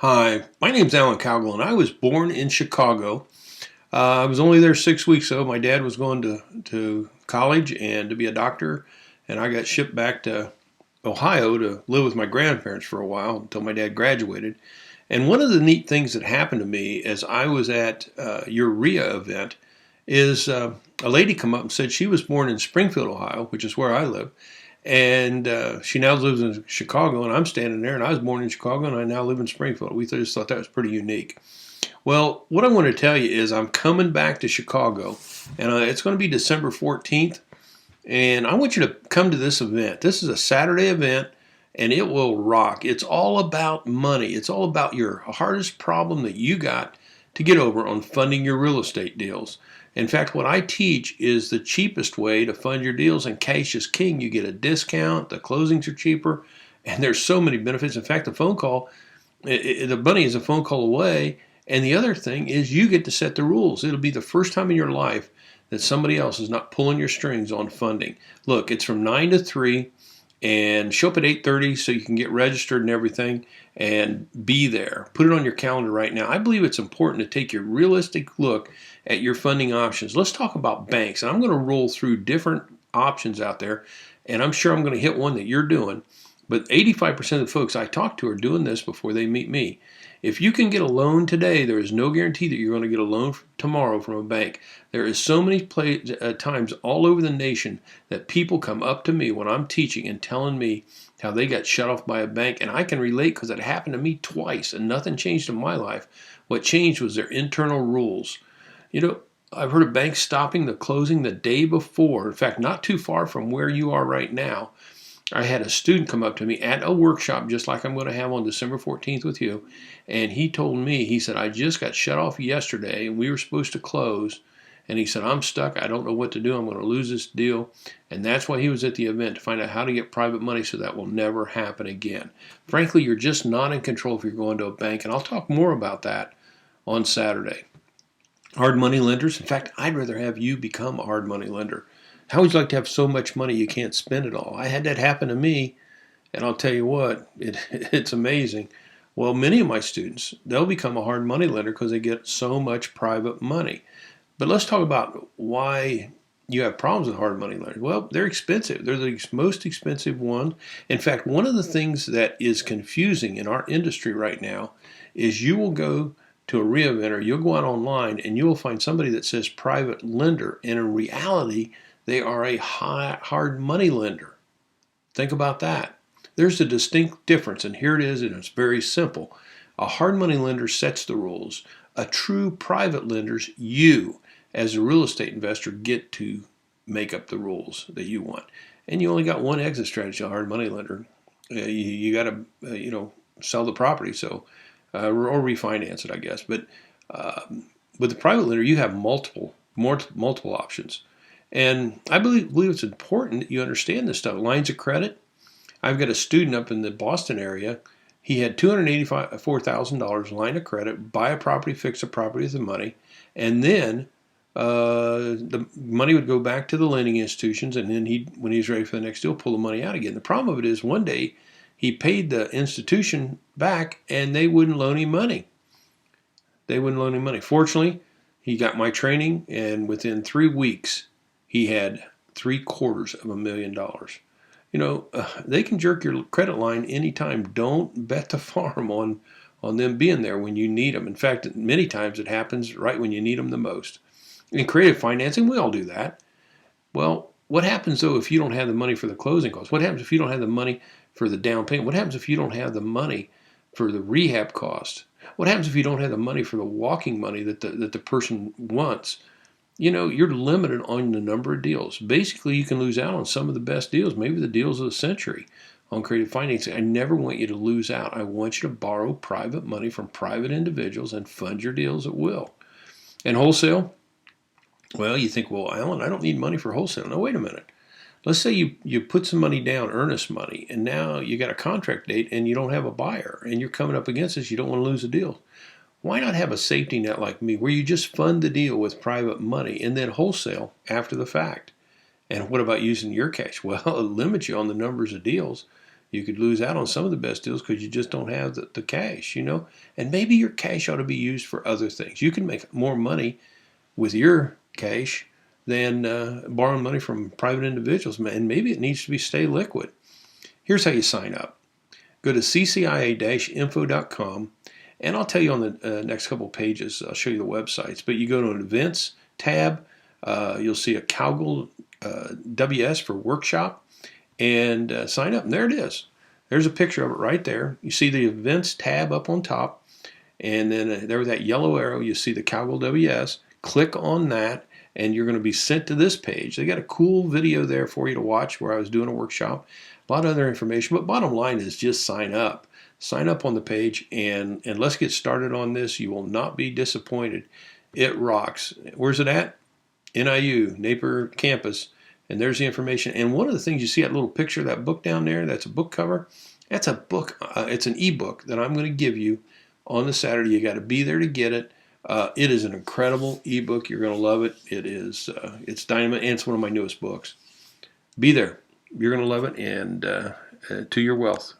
Hi, my name's Alan Cowgill, and I was born in Chicago. I was only there 6 weeks, though. My dad was going to college and to be a doctor, and I got shipped back to Ohio to live with my grandparents for a while until my dad graduated. And one of the neat things that happened to me as I was at your RIA event is a lady come up and said she was born in Springfield, Ohio, which is where I live, and she now lives in Chicago, and I'm standing there, and I was born in Chicago, and I now live in Springfield. We just thought that was pretty unique. Well, what I want to tell you is I'm coming back to Chicago, and it's going to be December 14th, and I want you to come to this event. This is a Saturday event, and it will rock. It's all about money. It's all about your hardest problem that you got to get over on funding your real estate deals. In fact, what I teach is the cheapest way to fund your deals, and cash is king. You get a discount, the closings are cheaper, and there's so many benefits. In fact, the money is a phone call away, and the other thing is you get to set the rules. It'll be the first time in your life that somebody else is not pulling your strings on funding. Look, it's from 9 to 3, and show up at 8:30 so you can get registered and everything and be there. Put it on your calendar right now. I believe it's important to take your realistic look at your funding options. Let's talk about banks. And I'm going to roll through different options out there, and I'm sure I'm going to hit one that you're doing. But 85% of the folks I talk to are doing this before they meet me. If you can get a loan today, there is no guarantee that you're going to get a loan tomorrow from a bank. There is so many times all over the nation that people come up to me when I'm teaching and telling me how they got shut off by a bank, and I can relate because it happened to me twice, and nothing changed in my life. What changed was their internal rules. You know, I've heard of banks stopping the closing the day before. In fact, not too far from where you are right now, I had a student come up to me at a workshop just like I'm going to have on December 14th with you, and he told me, he said, I just got shut off yesterday, and we were supposed to close, and he said, I'm stuck. I don't know what to do. I'm going to lose this deal, and that's why he was at the event, to find out how to get private money so that will never happen again. Frankly, you're just not in control if you're going to a bank, and I'll talk more about that on Saturday. Hard money lenders, in fact, I'd rather have you become a hard money lender. How would you like to have so much money you can't spend it all? I had that happen to me, and I'll tell you what, it's amazing. Well, many of my students, they'll become a hard money lender because they get so much private money. But let's talk about why you have problems with hard money lenders. Well, they're expensive. They're the most expensive one. In fact, one of the things that is confusing in our industry right now is you will go to a RIA event or you'll go out online and you will find somebody that says private lender, and in reality, they are a hard money lender. Think about that. There's a distinct difference, and here it is, and it's very simple. A hard money lender sets the rules. A true private lender's you, as a real estate investor, get to make up the rules that you want. And you only got one exit strategy, a hard money lender. You got to, sell the property, or refinance it, I guess. But with the private lender, you have multiple options. And I believe it's important that you understand this stuff. Lines of credit. I've got a student up in the Boston area. He had $284,000 line of credit, buy a property, fix a property with the money, and then the money would go back to the lending institutions, and then when he was ready for the next deal, pull the money out again. The problem of it is one day he paid the institution back, and they wouldn't loan him money. Fortunately, he got my training, and within 3 weeks, he had $750,000. They can jerk your credit line anytime. Don't bet the farm on them being there when you need them. In fact, many times it happens right when you need them the most. In creative financing, we all do that. Well, what happens, though, if you don't have the money for the closing costs? What happens if you don't have the money for the down payment? What happens if you don't have the money for the rehab cost? What happens if you don't have the money for the walking money that the person wants? You're limited on the number of deals. Basically, you can lose out on some of the best deals, maybe the deals of the century on creative financing. I never want you to lose out. I want you to borrow private money from private individuals and fund your deals at will. And wholesale, well, you think, well, Alan, I don't need money for wholesale. No, wait a minute. Let's say you put some money down, earnest money, and now you got a contract date and you don't have a buyer, and you're coming up against this. You don't want to lose a deal. Why not have a safety net like me where you just fund the deal with private money and then wholesale after the fact? And what about using your cash? Well, it limits you on the numbers of deals. You could lose out on some of the best deals because you just don't have the cash, And maybe your cash ought to be used for other things. You can make more money with your cash than borrowing money from private individuals, and maybe it needs to stay liquid. Here's how you sign up. Go to ccia-info.com, and I'll tell you on the next couple of pages. I'll show you the websites. But you go to an events tab. You'll see a Cowgill WS for workshop, and sign up. And there it is. There's a picture of it right there. You see the events tab up on top, and then there with that yellow arrow, you see the Cowgill WS. Click on that, and you're going to be sent to this page. They got a cool video there for you to watch where I was doing a workshop. A lot of other information, but bottom line is just sign up. Sign up on the page, and let's get started on this. You will not be disappointed. It rocks. Where's it at? NIU Naperville Campus, and there's the information. And one of the things you see, that little picture of that book down there, that's a book cover. That's a book. It's an ebook that I'm going to give you on the Saturday. You got to be there to get it. It is an incredible ebook. You're going to love it. It's dynamite, and it's one of my newest books. Be there. You're going to love it, and to your wealth.